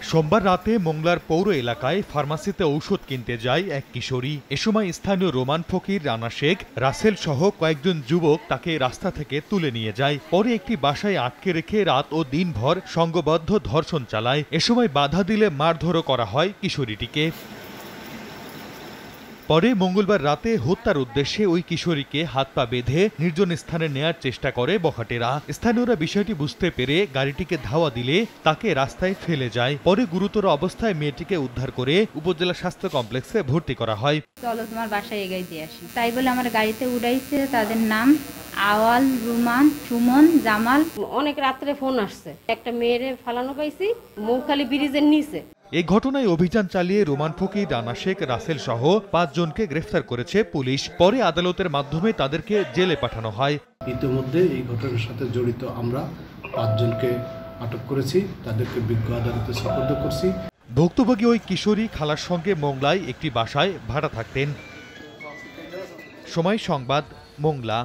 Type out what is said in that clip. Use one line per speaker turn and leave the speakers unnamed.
সোমবার রাতে মোংলার পৌর এলাকায় ফার্মাসিতে ঔষধ কিনতে যায় এক কিশোরী। এ সময় স্থানীয় রোমান ফকির, রানা শেখ, রাসেল সহ কয়েকজন যুবক তাকে রাস্তা থেকে তুলে নিয়ে যায়। পরে একটি বাসায় আটকে রেখে রাত ও দিনভর সংঘবদ্ধ ধর্ষণ চালায়। এ সময় বাধা দিলে মারধরও করা হয় কিশোরীটিকে। পরে মঙ্গলবার রাতে হত্যার উদ্দেশ্যে ওই কিশোরীকে হাত পা বেঁধে নির্জন স্থানে নেয়ার চেষ্টা করে বখাটেরা। স্থানীয়রা বিষয়টি বুঝতে পেরে গাড়িটিকে ধাওয়া দিলে তাকে রাস্তায় ফেলে যায়। পরে গুরুতর অবস্থায় মেয়েটিকে উদ্ধার করে উপজেলা স্বাস্থ্য কমপ্লেক্সে ভর্তি করা হয়।
চলো তোমার বাসায় এগিয়ে দিয়ে আসি তাই বলে আমার গাড়িতে উড়াইছে। তাদের নাম আওয়াল, রুমান, সুমন, জামাল।
অনেক রাত্রে ফোন আসছে, একটা মেয়েরে ফালানো পাইছি মৌখালী ব্রিজের নিচে।
এই ঘটনায় অভিযান চালিয়ে রোমান ফকির, রানা শেখ, রাসেল সহ 5 জনকে গ্রেফতার করেছে পুলিশ। পরে আদালতের মাধ্যমে তাদেরকে জেলে পাঠানো হয়।
ইতিমধ্যে এই ঘটনার সাথে জড়িত আমরা 5 জনকে আটক করেছি, তাদেরকে বিজ্ঞ আদালতে সোপর্দ করছি।
ভুক্তভোগী ওই কিশোরী খালার সঙ্গে মোংলায় একটি বাসায় ভাড়া থাকতেন। সময় সংবাদ, মোংলা।